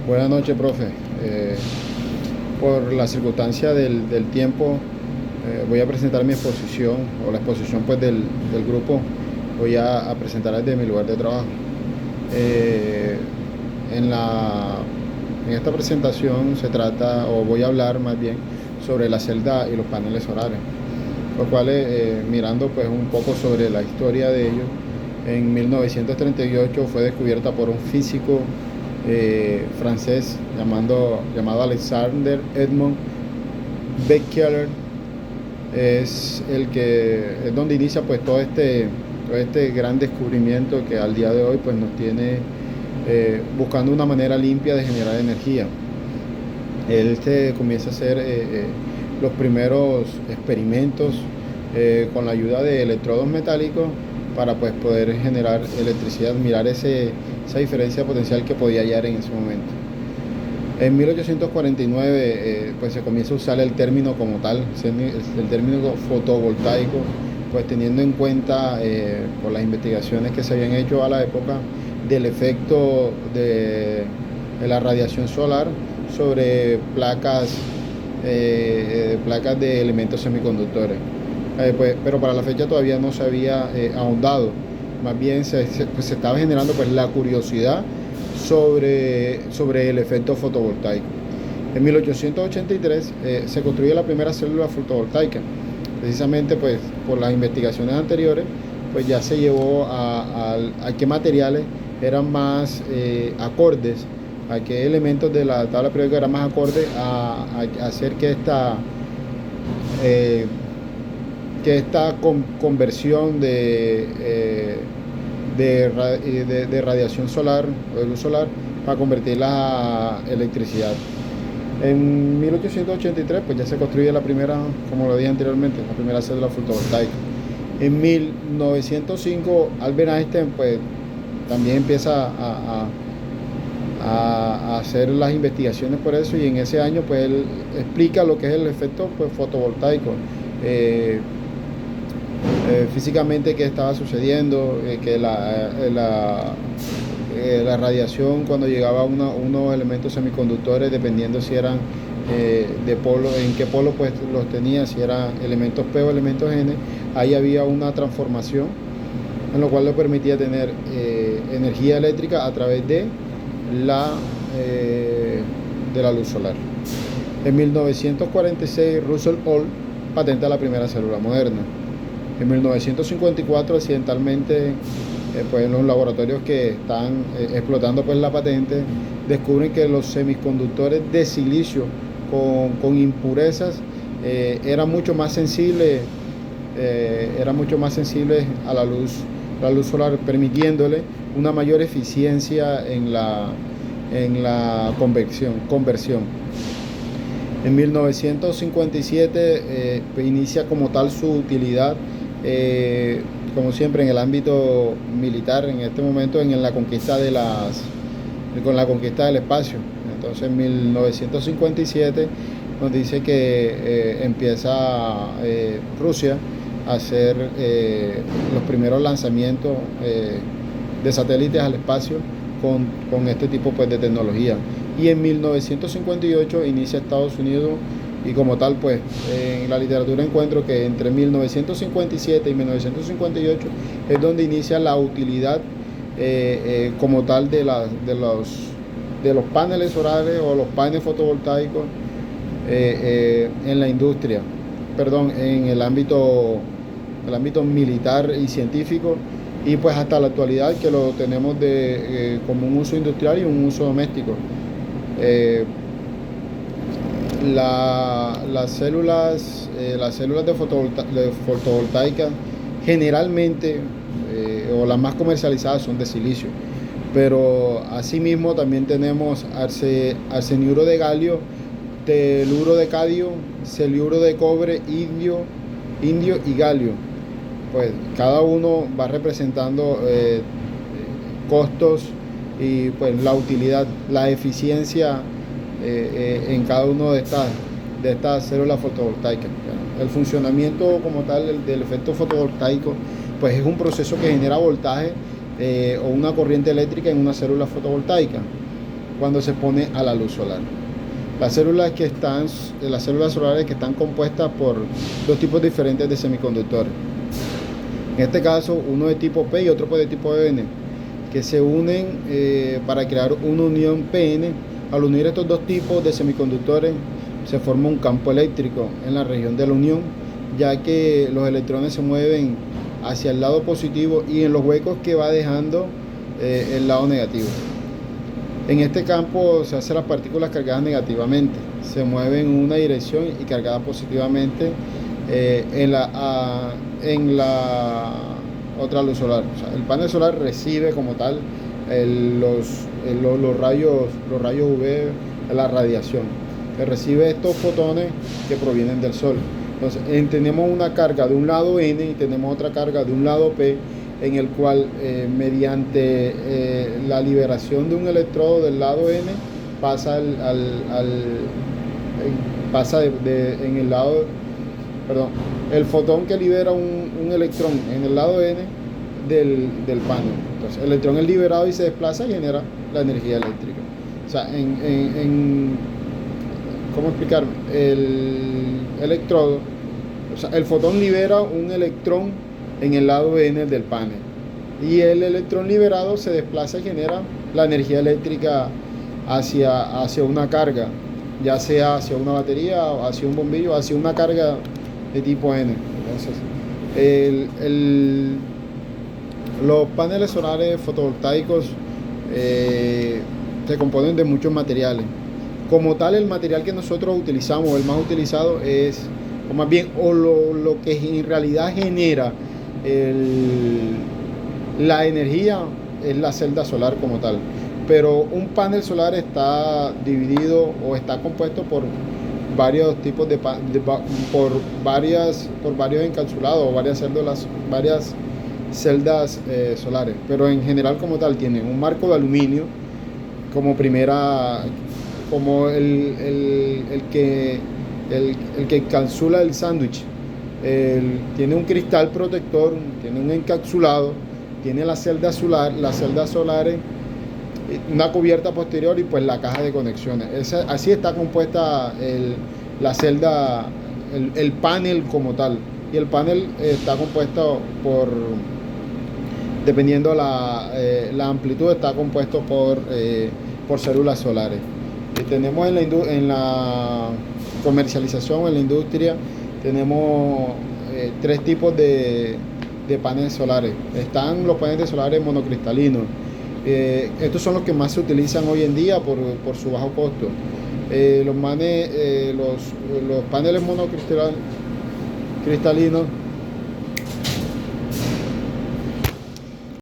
Buenas noches, profe. Por la circunstancia del tiempo, voy a presentar mi exposición o la exposición pues del grupo. Voy a presentar desde mi lugar de trabajo. Eh, en la, en esta presentación se trata, o voy a hablar más bien, sobre la celda y los paneles solares, los cuales, mirando pues un poco sobre la historia de ellos, en 1938 fue descubierta por un físico francés llamado Alexander Edmond Becquerel. Es donde inicia pues todo este gran descubrimiento que al día de hoy pues nos tiene buscando una manera limpia de generar energía. Él comienza a hacer los primeros experimentos con la ayuda de electrodos metálicos para pues poder generar electricidad, mirar esa diferencia potencial que podía hallar en ese momento. En 1849 pues se comienza a usar el término como tal, el término fotovoltaico, pues teniendo en cuenta por las investigaciones que se habían hecho a la época del efecto de la radiación solar sobre placas de elementos semiconductores. Pero para la fecha todavía no se había ahondado, más bien pues se estaba generando pues la curiosidad sobre el efecto fotovoltaico. En 1883 se construyó la primera célula fotovoltaica, precisamente pues por las investigaciones anteriores, pues ya se llevó a qué materiales eran más acordes, a qué elementos de la tabla periódica eran más acordes a hacer que esta conversión de radiación solar o de luz solar para convertirla a electricidad. En 1883 pues ya se construye la primera, como lo dije anteriormente, la primera célula fotovoltaica. En 1905 Albert Einstein pues también empieza a hacer las investigaciones por eso, y en ese año pues él explica lo que es el efecto pues fotovoltaico. Físicamente qué estaba sucediendo, que la radiación cuando llegaba a unos elementos semiconductores, dependiendo si eran de polo, en qué polo pues los tenía, si eran elementos P o elementos N, ahí había una transformación en lo cual le permitía tener energía eléctrica a través la, de la luz solar. En 1946 Russell Hall patenta la primera célula moderna. En 1954 accidentalmente pues en los laboratorios que están explotando pues la patente, descubren que los semiconductores de silicio con impurezas eran mucho más sensibles a la luz solar, permitiéndole una mayor eficiencia en la conversión. En 1957 inicia como tal su utilidad, como siempre en el ámbito militar, en este momento con la conquista del espacio. Entonces en 1957 nos dice que empieza Rusia a hacer los primeros lanzamientos de satélites al espacio con este tipo pues de tecnología. Y en 1958 inicia Estados Unidos, y como tal pues en la literatura encuentro que entre 1957 y 1958 es donde inicia la utilidad como tal de los paneles solares o los paneles fotovoltaicos en la industria, en el ámbito militar y científico, y pues hasta la actualidad que lo tenemos como un uso industrial y un uso doméstico. Las células de fotovoltaica generalmente o las más comercializadas son de silicio, pero asimismo también tenemos arseniuro de galio, teluro de cadio, celiuro de cobre, indio y galio. Pues cada uno va representando costos y pues la utilidad, la eficiencia en cada uno de estas células fotovoltaicas. El funcionamiento como tal del efecto fotovoltaico pues es un proceso que genera voltaje o una corriente eléctrica en una célula fotovoltaica. cuando se pone a la luz solar. Las células solares que están compuestas por dos tipos diferentes de semiconductores. En este caso, uno de tipo P y otro de tipo N, que se unen para crear una unión PN. Al unir estos dos tipos de semiconductores, se forma un campo eléctrico en la región de la unión, ya que los electrones se mueven hacia el lado positivo y en los huecos que va dejando el lado negativo. En este campo se hacen las partículas cargadas negativamente, se mueven en una dirección y cargadas positivamente en la otra luz solar. O sea, el panel solar recibe como tal los rayos UV, la radiación, que recibe estos fotones que provienen del sol. Entonces tenemos una carga de un lado N y tenemos otra carga de un lado P, en el cual mediante la liberación de un electrodo del lado N pasa el fotón que libera un electrón en el lado N del panel. Entonces el electrón es liberado y se desplaza y genera la energía eléctrica. O sea, ¿cómo explicarme? El electrodo, o sea, el fotón libera un electrón en el lado N del panel y el electrón liberado se desplaza y genera la energía eléctrica hacia una carga, ya sea hacia una batería, hacia un bombillo, hacia una carga de tipo N. Entonces, los paneles solares fotovoltaicos se componen de muchos materiales. Como tal, el material que nosotros utilizamos, el más utilizado es, o más bien, lo que en realidad genera la energía es la celda solar como tal. Pero un panel solar está dividido o está compuesto por varios tipos por varios encapsulados o varias celdas solares. Pero en general como tal tienen un marco de aluminio como el que encapsula el sándwich. Tiene un cristal protector, tiene un encapsulado, tiene las celdas solares, una cubierta posterior y pues la caja de conexiones. Así está compuesta la celda, el panel como tal. Y el panel está compuesto dependiendo la amplitud, está compuesto por células solares. Tenemos en la comercialización, en la industria, tenemos tres tipos de paneles solares. Están los paneles solares monocristalinos. Estos son los que más se utilizan hoy en día por su bajo costo. Los paneles monocristalinos